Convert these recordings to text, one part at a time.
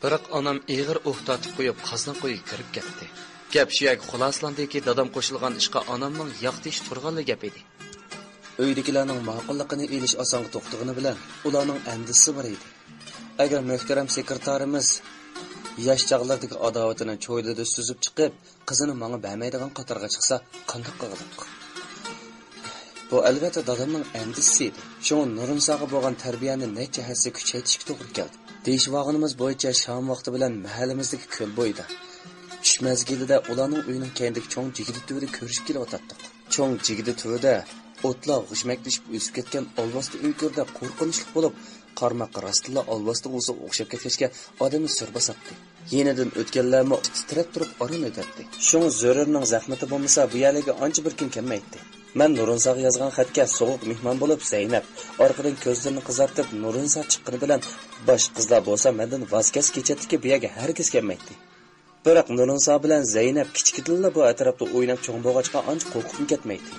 Biroq onam ig'ir o'xtatib qo'yib, qazna qo'yib kirib ketdi. Gap shu yerga xulosalandiki, dadam qo'shilgan ishqa onamning yoqtish turganligi gap edi. Uydagilarning ma'qulligini elish osonga to'xtagani bilan ularning andisi bor edi. Agar muhtaram sekretarimiz yosh chaqlardagi adovatini cho'ylida suzib chiqib, qizini menga bermaydigan qatorga chiqsa, qanday qildik? Bu albatta dadamning andisi edi. Shunga Nurinsoga bo'lgan tarbiyani necha hassa kuchaytirishga to'g'ri keldi. Deyishvog'inimiz bo'yicha shom vaqti bilan mahallamizdagi ko'l bo'yida tush mezgilida ularning uyining keyindagi cho'ng jigidi tuvida ko'rishib kelyotdik. Cho'ng jigidi tuvida o'tlar g'ishmaklashib o'sib ketgan olvosda o'nkirda qo'rqinchli bo'lib, qarmoq rastilla olvosda o'sib o'xshab ketishga odamni sur bosatdi. Yenidan o'tganlarmi titrab turib orin o'tadi. Shunga zo'rarning zahmati bo'lmasa, bu yerga ancha bir kun kelmaydi. Men Nurinsoga yozgan xatga so'g'uq mehmon bo'lib Zaynab orqadan ko'zlarini qizartib Nurinso chiqqani bilan bosh qizlar bo'lsa mendan voz kechadiki, bu yerga hargiz kelmaydi. Biroq Nurinso bilan Zaynab kichkidilla bu atrofda o'ynab cho'ng bo'lg'achqa ancha qo'rqib ketmaydi.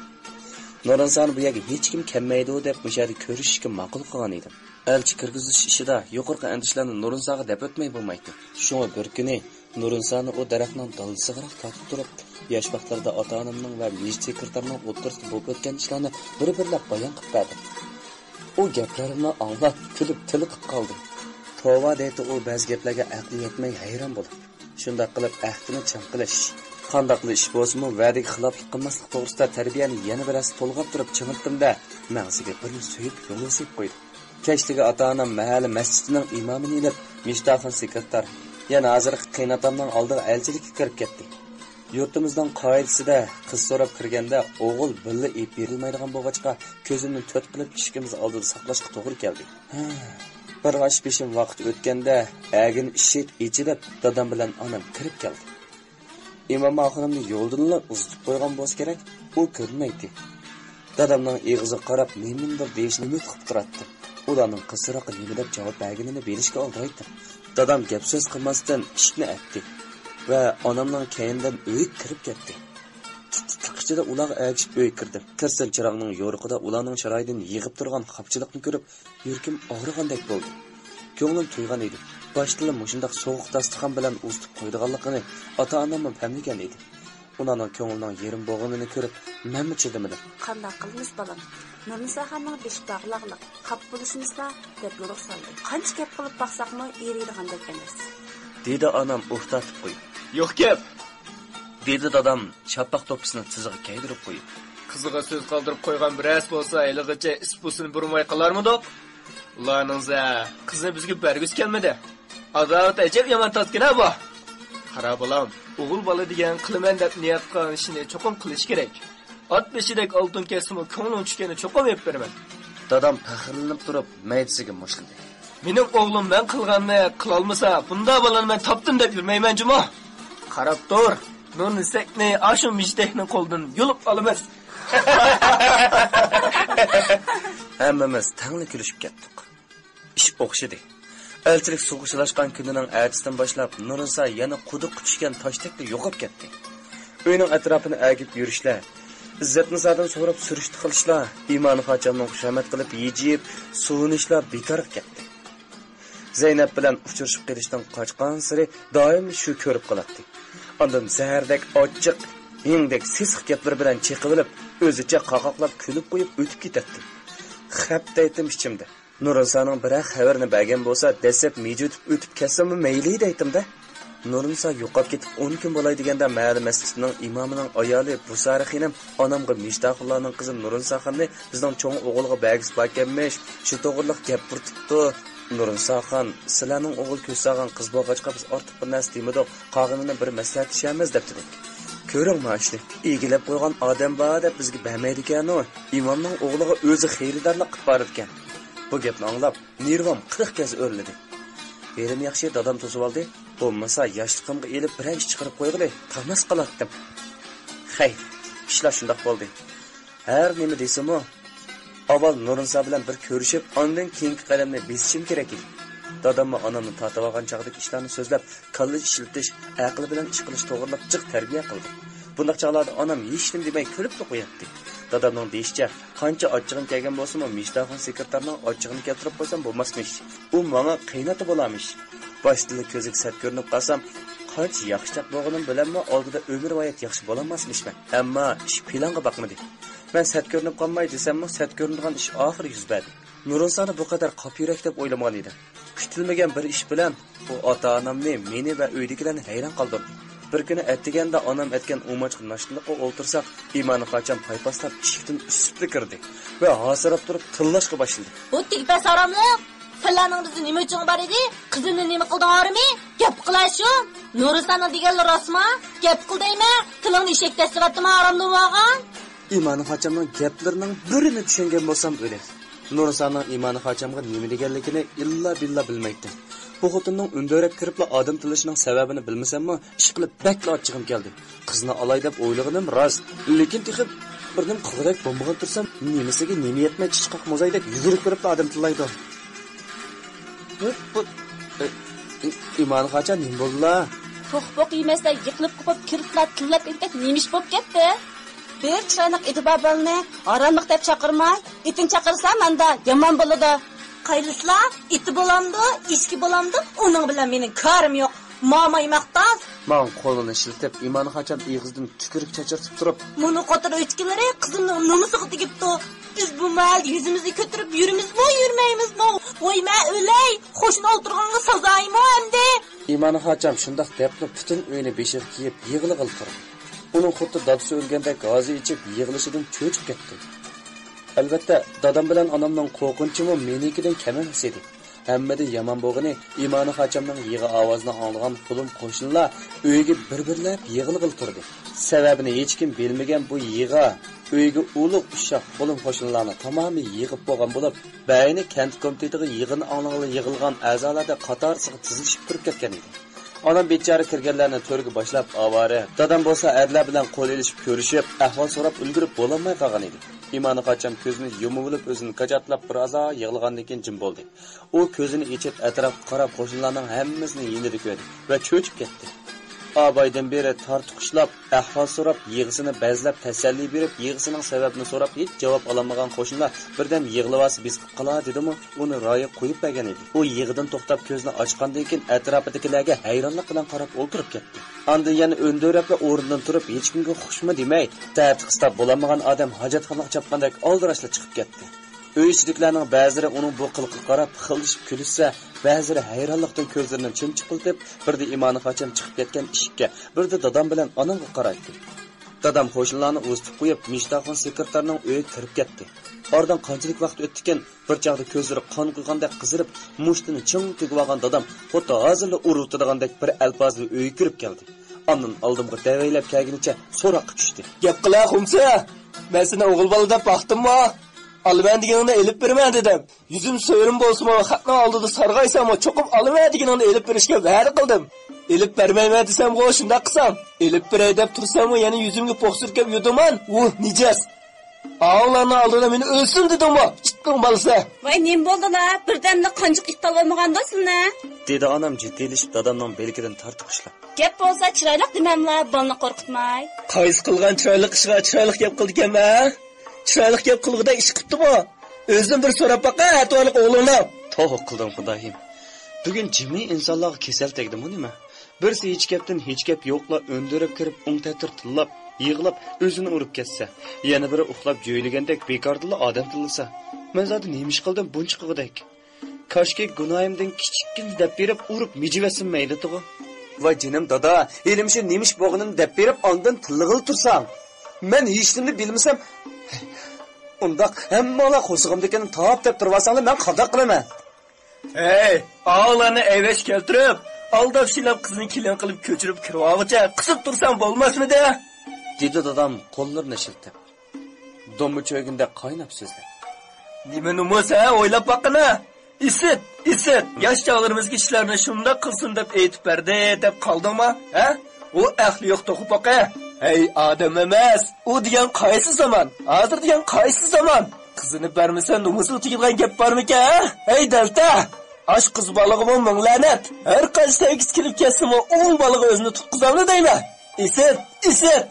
Nurinsoni bu yerga hech kim kelmaydi deb mushadi ko'rishishga ma'qul qilgan edim. Elchi kirgizish ishida yuqorqi andishlarni Nurinsoga deb o'tmay bo'lmaydi. Shunga bir kuni Nurinsoni o daraxtning dalsig'iroq tortib turib, yosh vaqtlarda ota-onamning va mejlis sekretarning o'ttirisida bo'lib o'tgan ishlarni bir-birlab bayon qilib berdim. U gaplarimni anglab, kulib, tiliqib qoldim. Tova deydi u ba'zi gaplarga aqli yetmay hayron bo'lib. Shunday qilib ahdini chim qilish, qandaqli ish bo'lsa-mu va'daga xiloflik qilmaslik to'g'risida tarbiyani yana biroz to'lg'ab turib chimiltimda mag'ziga birini so'yib yo'losib qo'ydi. Kechliga ota-onam mahalla masjidining imomini ilib, Mishtafon sekretar, yana hozirgi qiynatamning oldiga elchilikka kirib ketdi. Yurtimizdan qoidasida qiz so'rab kirganda o'g'il billa ep berilmaydigan bo'lg'achqa ko'zimni to'rt qilib ishimiz oldida saqlashga to'g'ri keldi. Bir g'ash beshim vaqt o'tganda agin ishit ichilib dadam bilan onam kirib keldi. İmam oxirimni yo'ldan uzitib qo'ygan bo'lsa kerak, u ko'rmaydi. Dadamning eg'izi qarab, menimdir deyishni umid qilib turadi. Ularning qisroqi nima deb javob berganini berishga oldiraydi. Dadam gap so'z qilmasdan ishni aytdi va onamning keyindan uy kirib ketdi. Tiqchida ular agishib uy kirdi. Kirsin chiroqning yo'riqida ularning sharoyidan yig'ib turgan xapchilikni ko'rib, yurkim og'rigandek bo'ldi. Ko'nglim to'ygan edi. Başlayalım mushundaq soğuq dasturxon bilan uzitib qo'ydiganligini ota-onam bilmagan edi. Ularning ko'nglining yerim bo'lganini ko'rib, menmi chidamadim. Qanday qilamiz balam? Nurniso xonning besh bog'liqlik, qap bo'lishimizda deb yo'liq soldi. Qancha gap qilib baqsaqmi eriydigandek emas. Dedi onam o'xtatib qo'yib. Yo'q gap. Dedi dadam chapaq to'pisini tiziga kaydirib qo'yib. Qiziga so'z qoldirib qo'ygan biras bo'lsa, aylig'icha ispusini burmay qolarmidoq? Ularningza qizni bizga bergis kelmadi. Adovat ajab yomon tatgina bu. Qara bolam, o'g'il bola degan qilaman deb niyat qilgan ishini cho'qim qilish kerak. Ot beshidek oltin kesimi ko'nglim tushgani cho'qim yeb beraman. Dadam faxrlanib turib, maydisiga mushladi. Mening o'g'lim men qilganni qila olmasa, bunda bolani men topdim deb yurmayman juma. Qarab tur, Nurnisakni ashu mijdehni qo'ldan yulib olamiz. Hammamiz tangli kulishib ketdik. Ish o'xshadi. Elchilik sug'ushilashgan kunining ertasidan boshlab Nurinso yana quduq tushgan toshdekda yo'qib ketdi. Uyning atrofini agib yurishlar, izzatnizodan so'rab surishti qilishlar, imoni xochomning xushomat qilib yejib, suvinishlar bekor ketdi. Zaynab bilan uchrashib qilishdan qochgan siri doim shu ko'rib qoladi. Ondan zahardek ochiq, yengdek sisiq gaplar bilan cheqilib, o'zicha qaqoqlab kulib qo'yib o'tib ketadi. Xapta aytim ichimda. Nurinsoning bir xabarini bergan bo'lsa, desep mejutib o'tib ketsammi mayli deytimda. Nurinso yo'qolib ketib 10 kun bo'lay deganda mahalla masjidining imomining ayoli Busari xonim onamga Mishtahullohning qizi Nurinso xonni bizning cho'ng o'g'ilga bergis berganmish, shu to'g'riliq gap burtibdi. Nurinso xon, sizlarning o'g'il ko'rsagan qiz bo'lg'achqa biz ortiq bir narsa demadik, qog'inini bir maslahat ishamiz debdi. Ko'ring mashni, egilib qo'ygan odam bor deb bizga bermaydi ekan-u. Imomning o'g'liga o'zi xeyridarlik qilib borar ekan. Bu gapni anglab, Nirvom 40 kez o'rladi. Berim yaxshi dadam to'sib oldi. Bo'lmasa yoshliqimga elib bir ish chiqarib qo'yg'ili, tamas qilatdim. Xayr, ishlar shunday bo'ldi. Har nima desam-u, avval Nurinso bilan bir ko'rishib, ondan keyingi qadamni besishim kerak edi. Dadamni onamni tortib olgan chaqdagi ishlarni so'zlab, kalla ishlatish, aqli bilan ish qilish to'g'rilab jiq tarbiya qildi. Bundaq chaqlarda onam hech nima demay kulib qo'yatdi. Dadamning deyishicha, qancha ochig'im kelgan bo'lsa-mu, Mishtafon sekretarning ochig'ini keltirib qo'ysam bo'lmasmish. U menga qiynatib bo'lamish. Başta ko'zga sat ko'rinib qolsam, qancha yaxshiroq bo'lganim bilanmi oldida umrvoyat yaxshi bo'lamasmishman. Ammo ish planga boqmadi. Men sat ko'rinib qolmay desammi, sat ko'rinadigan ish oxiri yuz berdi. Nuronsani bu qadar qopyurak deb o'ylamagan edim. Kutilmagan bir ish bilan u ota-onamni, meni va uydagilarni hayron qoldirdi. Bir kuni aytganda onam aytgan umochqa nashliqqa o'ltirsak, iymoni qachon paypaslab eshikdan usib kirdi va hosirab turib tillashga boshladi. Bu tikpa saramliq. Tillarningizni nima uchun bor edi? Qizimni nima qildinglarmi? Gap qilashu. Nurisani deganlar rostmi? Gap qil deymi? Tilingni eshak tasvatma aramda bo'lgan. Iymoni qachonning gaplarining birini tushungan bo'lsam o'ladi. Nurisani iymoni qachonga nima deganligini illa billa bilmaydi. Bu xotinning undirib kiribla odam tilishining sababini bilmasammi, ish qilib bakla ochig'im keldi. Qizni olay deb o'ylaganim rost, lekin tixib birnim qilg'idek bo'lmagan tursam, nimasiga nima yetmay chiqaq mozaydek yugurib kiribla odam tilaydi. İman qachon nim bo'ldilar? To'q-poq yemasdan yiqilib qopib kiriblar tillab ketdik, nemish bo'lib ketdi. Bir chiroyliq iti babalni aramliq deb chaqirmay, itin chaqirsa menda yomon bo'ladi. Qayrislar, iti bo'lamdi, ichki bo'lamdi, uning bilan mening korim yo'q. Mamay maqtas. Men qo'lini shiltib, iymoni qachon ig'izdan tükürük chachirtib turib, "Muni qotir o'chkilari qizimning nomusiga tegibdi. Biz bu mal yuzimizni ko'tarib yurimizmi, yurmaymizmi? Voyma o'lay, qo'shni o'ltirganga sazoymi endi?" iymoni qachon shundoq deb butun uyni beshig kiyib yig'ilib turib. Uning xuddi dadasi o'lgandek g'ozi ichib yig'ilishidan cho'chib ketdi. Albatta, dadam bilan onamning qo'rqinchimi menikidan kam emas edi. Hammada yomon bo'lgani iymoni qachonning yig'i ovozini anglagan qulim qo'shinlar uyga bir-birlab yig'ilib turdi. Sababini hech kim bilmagan bu yig'i uyga ulug' ushoq qulim qo'shinlarni tamomiy yig'ib bo'lgan bo'lib, bayni kent komitetiga yig'ini anglag'ili yig'ilgan a'zolarda qatorsiga tizilishib turib ketgan edi. Onam bechora kirganlarni to'rga boshlab avara, dadam bo'lsa erlar bilan qo'l elishib ko'rishib, ahvol so'rab ulgurib bo'lolmay qolgan edi. İmanı qachon ko'zini yumib olib o'zini qajatlab bir oz yig'ilgandan keyin jim bo'ldi. U ko'zini ichib atrofga qarab qo'shinlarning hammasini yenidi ko'rdi va cho'chib ketdi. Abaydan beri tortiqishlab, ahvol so'rab, yig'isini bazlab tasalli berib, yig'isining sababini so'rab hech javob olamagan qo'shinlar birdan yig'lavasi biz qila dedimi, uni ro'yi qo'yib bergan edi. U yig'idan to'xtab ko'zini ochgandan keyin atrofidagilarga hayronlik bilan qarab o'ltirib ketdi. Andan yana o'ndirabla o'rnidan turib, hech kimga xushmi demay, tartib bo'lamagan odam hojatxonaga chapqandek oldirashla chiqib ketdi. Uy ichidagilarning ba'zilari uning bu qilqiga qarab xildishib kulishsa, ba'zilari hayronlikdan ko'zlarini chimchiqiltib, birda iymoni qachon chiqib ketgan eshikka, birda dadam bilan onamga qaraydi. Dadam qo'shinlarni o'zitib qo'yib, Mishtaxon sekretarning uyiga kirib ketdi. Oradan qanchalik vaqt o'tdikan, bir chaqda ko'zlari qon quygandek qizirib, mushtini ching tegib olgan dadam xuddi hozirla urutdigandek bir alpozli uyga kirib keldi. Ondan oldimga davaylab kelgunicha so'roqqa tushdi. Gap qila, xumsa. Men seni o'g'il bola deb baxtimmi? Alman deganingni elib berman dedim. Yuzim so'rim bo'lsa-mo, xatni oldida sarg'aysam-mo, cho'qib olaman deganingni elib berishga va'da qildim. Elib bermayman desam-go, shunda qilsam. Elib beray deb tursam-mo, yana yuzimga poq surkab yudaman. Nijas. Ağlarını aldığında beni ölsün dedim o. Çıktın balsa. Vay nem bo'ldilar? Birdamda qanjiq iqtol bo'lmagandosin ne? Dedi anam jiddiyleşip dadamdan belkidan tartışlab. Gap bo'lsa chiroyli demamlar, bolni qo'rqitmay. Qaysi qilgan chiroyli ishga chiroyli gap qildi-ekan ma? Chiroyli gap qilg'ida ish qilibdi-mi? O'zim bir so'rab baqa, ato'liq o'g'lini. To'q qildim xudoyim. Bugun jimi insonlarga kasal tegdimi nima? Birsi hech gapdan hech gap yo'qla o'ndirib kirib, o'ngtatir tillab, yig'lab o'zini urib ketsa, yana biri uxlab jo'ylagandek bekordilla odam tilsa. Men zodi nemish qildim bunchiqigidek. Koshki gunoyimdan kichikkin deb berib urib mijivasin mayli tug'i. Voy jinim dada, elim shu nemish bo'g'inini deb berib ondan tillig'il tursam. Men hech nimani bilmasam, undaq hammalar qo'sig'imdekini top deb turvasanlar men qanday qilaman? Hey, ağlarını eyveş keltirib, aldab shilab qizini kelin qilib ko'chirib kirib qisib tursam bo'lmasmidi? Dedi dadam qo'llarini shiltib. Dombu cho'ygunda qaynab so'zlab. Nima numasa o'ylab baqina. Isit. Yosh chog'larimizga ishlarni shunda qilsin deb aytib berdi deb qoldingmi? Ha? U ahli yo'q to'qib baqa. Hey, odam emas. U degan qaysi zaman? Hozir degan qaysi zaman? Qizini bermasa numusi tegilgan gap bormi-kan? Hey dalta. Ash qiz balig'imi ming la'nat. Har qancha tegiz kelib ketsa-mu, o'g'il balig'i o'zini tutqizamni deyman. Isit.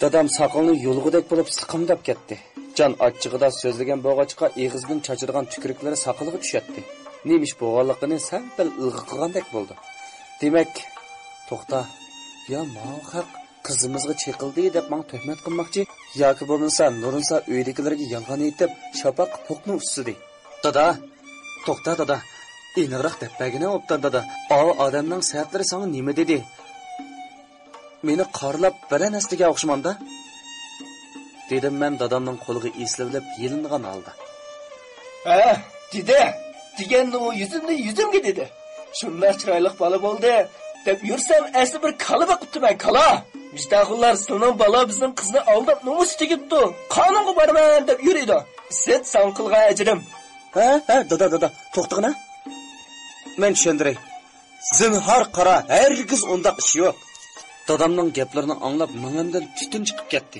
Dadam saqalni yo'lg'idek bo'lib siqimdab ketdi. Jon achchig'ida so'zlagan bo'g'achqa eg'izdan chachirgan tükürüklari saqaliga tushadi. neymiş bo'lganligini sal pal ilg'i qilgandek bo'ldi. Demak, to'xta. Ya ma'haq qizimizga cheqildi deb men tuhmat qilmoqchi yoki bo'lmasa Nurinsa uydagilarga yolg'on aytib shapaq po'qni ustidi. Dada, to'xta dada. Iniqroq deb bagina o'pdan dada. Odamning sayatlari sana nima dedi? Meni qarlab bilan astiga o'xshamanda? Dedim men dadamning qo'liga eslavlab yelingan holda. Dedi. Deganni o yuzimga dedi. Shunday chiroyli bola bo'ldi deb yursam asli bir kala boqibdi men kala. Vijdonlar sizning bola bizning qizni aldab nomus tegibdi. Qonunga borman deb yuridi. Sen san qilgan ajrim. Dada, to'xtag'ina. Men tushundiray. Zinhor qara, hargiz undaq ish yo'q. Dadamning gaplarini anglab, menimdan tutun chiqib ketdi.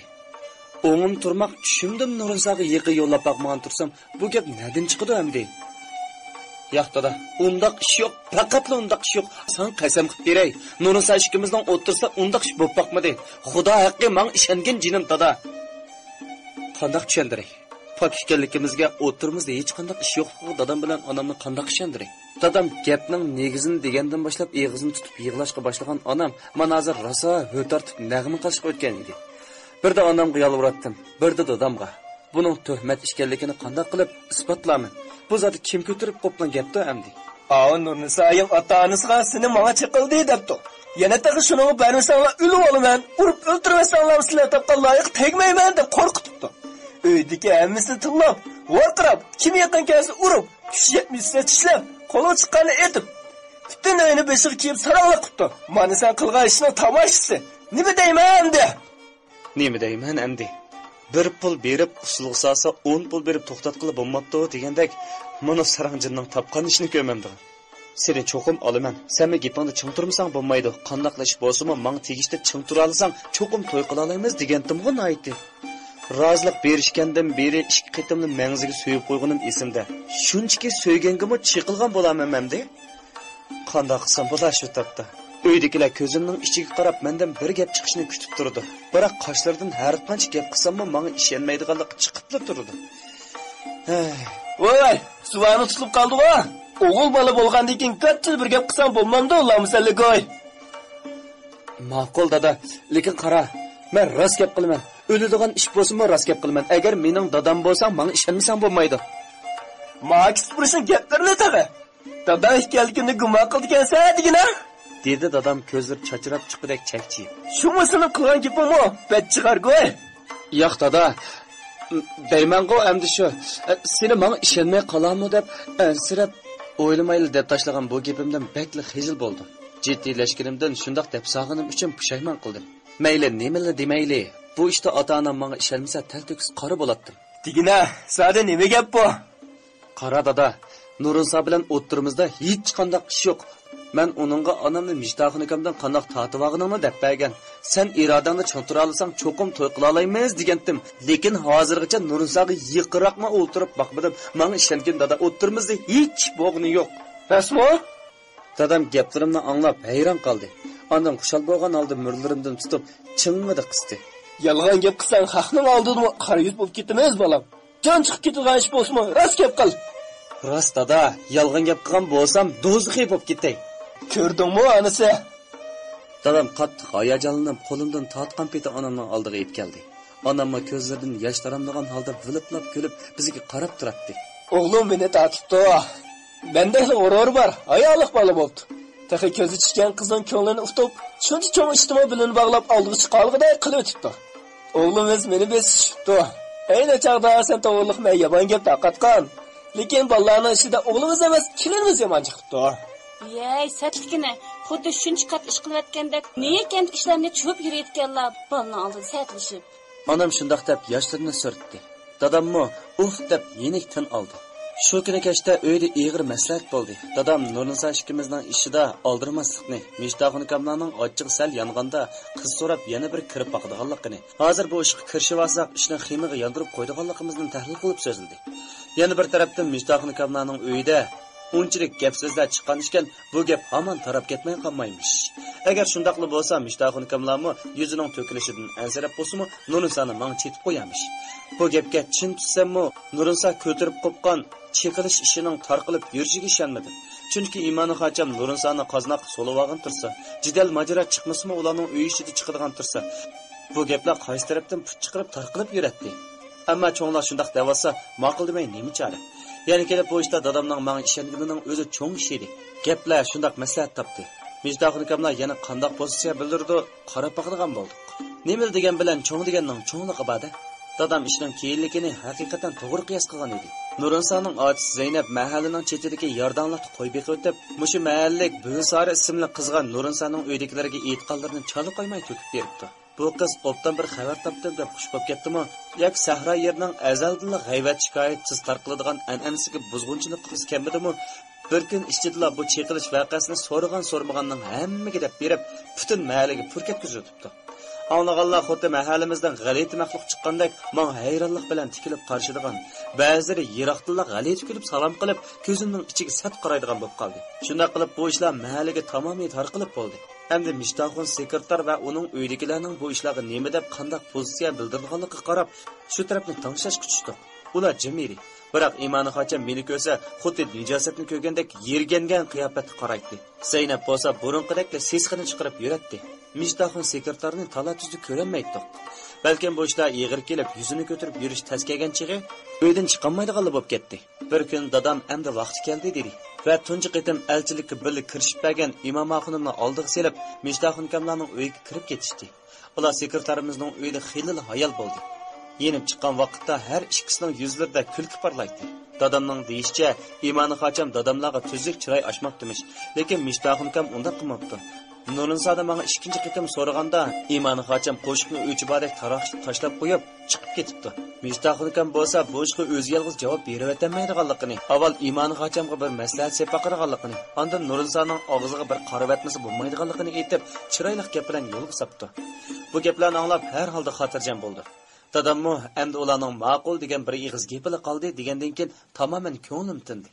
O'ngim turmoq tushimdim Nurinsaga yiqi yo'llab baqmagan tursam, bu gap nerdan chiqdi endi? Yo'q dada, undaq ish yo'q, faqatla undaq ish yo'q. Sen qasam qilib beray. Nurinsa ishimizdan o'tirsa undaq ish bo'lib baqmadi. Xudo haqqi men ishongan jinim dada. Qandaq tushundiray? Pok ekanligimizga o'tirmizda hech qanday ish yo'qligi dadam bilan onamni qandaq ishondiray? Dadam gapning negizini degandan boshlab eg'izini tutib yig'lashga boshlagan onam men hozir rosa ho'tartib nag'mi qilishga o'tgan edi. Birda onamga yolvuratdim, birda dadamga. Buning tuhmat ishkanligini qanday qilib isbotlaman? Bu zot kim ko'tarib qo'pgan gapda endi? Nurinsaning ota-onasiga seni menga chiqildi debdi. Yana tag'i shuni bermasanglar o'lib olaman, urib o'ltirmasanglar sizlar topqa loyiq tegmayman deb qo'rqitibdi. Uydagi hammasini tillab, varqirab, kim yaqin kelsa urib, kuch yetmasa tishlab, qo'li chiqqanini etib, butun uyni beshiga kiyib saroqlab qutdi. Mana sen qilgan ishning tamoshasi. Nima deyman de? Nima deyman endi? Bir pul berib usulga solsa 10 pul berib to'xtatqili bo'lmabdi degandek, mana saranjinning topgan ishini ko'mamdi. Seni cho'qim olaman. Sen gapingni ching turmasang bo'lmaydi. Qandaqlash bo'lsa-mu, men tegishda ching tura olsang, cho'qim to'y qila olamiz degandim-ku aytdi. Razılık berishgandan beri 2 qitimni mangziga so'yib qo'yganim esimda. Shunchaki so'ygangimi chiqilgan bo'laman mende? Qanday qilsam bo'lar shu topda. Uydagilar ko'zimning ichiga qarab mendan bir gap chiqishini kutib turdi. Biroq qoshlaridan har qancha gap qilsam-mu menga ishonmaydiganlik chiqib turdi. Voy, suvani tutib qoldi-ku. O'g'il bola bo'lgandan keyin katta bir gap qilsam bo'lmamdi, Allohimsalligoy. Ma'qul dada, lekin qara, men rost gap qilaman. O'ladigan ish bo'lsa-mu rost gap qilaman. Agar mening dadam bo'lsang, menga ishonmasang bo'lmaydi. Max Bruce'ning gaplarini tag'i. Dada ekanligini gumon qilgansan degina? Dedi dadam ko'zlari chachirab chiqidek chakchiyib. Shumasini qilgan gapimmi? Bet chiqargoy. Yo'q dada. Deyman-ku endi shu. Seni menga ishonmay qolarmi deb ansirab o'ylamayli deb tashlagan bu gapimdan bakli xijil bo'ldim. Jiddiylashganimdan shundoq deb sog'inim uchun pushaymon qildim. Mayli, nimalar demayli. Bu ishda ota-onam menga ishonmasa talto'kis qora bo'latdim. Digina, sada nima gap bu? Qara dada, Nurinsa bilan o'ttirimizda hech qanday ish yo'q. Men uningga onamni Mijdaxonikamdan qanday tatib olganingni deb bergan. Sen irodangni cho'ntira olsang cho'qim to'y qila olamiz degandim. Lekin hozirgacha Nurinsaga yiqiroqma o'ltirib boqmadim. Menga ishongan dada o'ttirimizda hech bo'g'ni yo'q. Rasmo? Dadam gaplarimni anglab hayron qoldi. Ondan xushal bo'lgan holda murlarimdan tutib, chingmidi qisdi. Yolg'on gap qilsang, haqning oldida qora yuz bo'lib ketamiz, bolam. Jon chiqib ketadigan ish bo'lsa-mu, rost gap qil. Rost dada, yolg'on gap qilgan bo'lsam, do'zaxga bo'lib ketay. Ko'rdingmi, anisi? Dadam qattiq hayajonlanib, qo'limdan tortgan peti onamning oldiga yetib keldi. Onamma ko'zlaridan yosh taramlagan holda viliplab kulib, bizga qarab turardi. O'g'lim meni tatibdi. Menda g'urur bor, ayollik bola bo'ldi. Taxi ko'zi chiqqan qizning ko'nglini uftab, shuncha cho'ng ijtimoiy bilan bog'lab oldiga chiqolg'iday qilib o'tibdi. O'g'limiz meni besishibdi. Ayni chaqda sen to'g'riliqmay yomon gap taqatgan. Lekin bolalarning ishida o'g'limiz emas, kelinimiz yomon chiqibdi. Yey, satlikini xuddi shuncha qat ish qilayotgandek, niye kent ishlarini chuvib yurayotganlar, bolani oldin satlashib. Onam shundoq deb yoshlarini surtdi. Dadammo deb yenikdan oldi. Shu kuni kechda uyda ig'ir maslahat bo'ldi. Dadam Nurinsa ikkimizning ishida oldirmaslikni, Mijdaxonikamlarning ochiq sal yonganda qiz so'rab yana bir kirib boqadiganligini, hozir bu ishga kirishib olsak, ishni ximiga yondirib qo'ydiganligimizni tahlil qilib so'zildi. Yana bir tarafdan Mijdaxonikamlarning uyida unchalik gap so'zlar chiqqan ekan, bu gap hamon tarab ketmay qolmaymish. Agar shundaqli bo'lsa, Mishtaxun ukamlarmi yuzining to'kilishidan ansirab bo'lsa-mu, Nurinsani menga chetib qo'yamish. Bu gapga chin tutsam-mu, Nurinsa ko'tirib qo'ygan chiqilish ishining tarqilib yurishiga ishonmadim. Chunki Imoni Xocham Nurinsani qaznaq solib olgan tursa, jidal majra chiqmasmi ularning uy ishida chiqadigan tursa, bu gaplar qaysi tarafdan put chiqarib tarqilib yuradi. Ammo cho'nglar shundaq devolsa, ma'qul demay nima chora? Ya'ni kelib bu ishda dadamning menga ishonganining o'zi cho'ng ish edi. Gaplar shundaq maslahat topdi. Mishtaxun ukamlar yana qandoq pozitsiya bildirdi, qarab baqadigan bo'ldik. Nima degan bilan cho'ng deganning cho'ngligi bor-da. Dadam ishning keyinligini haqiqatan to'g'ri qiyos qilgan edi. Nurinsaning otasi Zaynab mahallaning chetidagi yordamlikni qo'yib o'tib, mushu mahallik Bunsari ismli qizg'an Nurinsaning uydagilariga e'tiqodlarini chala qo'ymay to'kib beribdi. Bu qiz obdan bir xabar topdim deb xush bo'lib ketdimi? Yoki Sahra yerning azaldan g'ayvat shikoyatsiz tarqiladigan an'anasiga buzg'unchilik qilish kelmadimi? Bir kun ichida bu chiqilish voqeasini so'rmaganning hammaga deb berib, butun mahallaga pur ketkizibdi. Anlaganlar xuddi mahallimizdan g'alati maxluq chiqqandek, men hayronlik bilan tikilib qarshiladigan, ba'zilari yiroqdan g'alati kulib salom qilib, ko'zimning ichiga sat qaraydigan bo'lib qoldi. Shunday qilib bu ishlar mahallaga tamomiy tarqilib bo'ldi. Hamda Mishtaxun sekretar va uning uydagilarning bu ishlarga nima deb qanday pozitsiya bildirganligiga qarab, shu tarafni tangshash kuchishdi. Ular jimiri. Biroq Imoni Xocham meni ko'rsa, xuddi nijosatni ko'rgandek yergangan qiyofatga qaraydi. Zaynab bo'lsa burunqidek sesxini chiqarib yuradi. Mishtaxun sekretarni talatuzda ko'rolmaydi. Balkim bu ishlar ig'ir kelib, yuzini ko'tarib yurish tasgagan chig'i uydan chiqolmaydiganlar bo'lib ketdi. Bir kun dadam endi vaqti keldi dedi. Va tunji qitim elchilikka birga kirishib bergan Imom Xonimni oldiga selib, Mishtaxun ukamlarning uyiga kirib ketishdi. Ular sekretarımızning uyida xilil hayal bo'ldi. Yenib chiqqan vaqtda har ikkisining yuzlarida kulki parlaydi. Dadamning deyishicha, Imoni Xocham dadamlarga tuzuk chiroy ochmoqdimish, lekin Mishtaxun ukam unda qilmabdi. Nurinsada menga ikkinchi qitim so'raganda, Imoni Xocham qo'shiqni o'chibadek tashlab qo'yib chiqib ketibdi. Mishtaxun ukam bo'lsa, bu ishga o'zi yolg'iz javob berib-etmaydiganligini, avval Imoni Xochamga bir maslahat sepaqirganligini, ondan Nurinsaning og'ziga bir qaravatmasi bo'lmaydiganligini aytib, chiroyli gap bilan yo'lga sapdi. Bu gaplarni anglab har holda xotirjam bo'ldi. Dadammo endi ularning ma'qul degan bir ig'iz gapini qoldi degandan keyin tamoman ko'nglim tindi.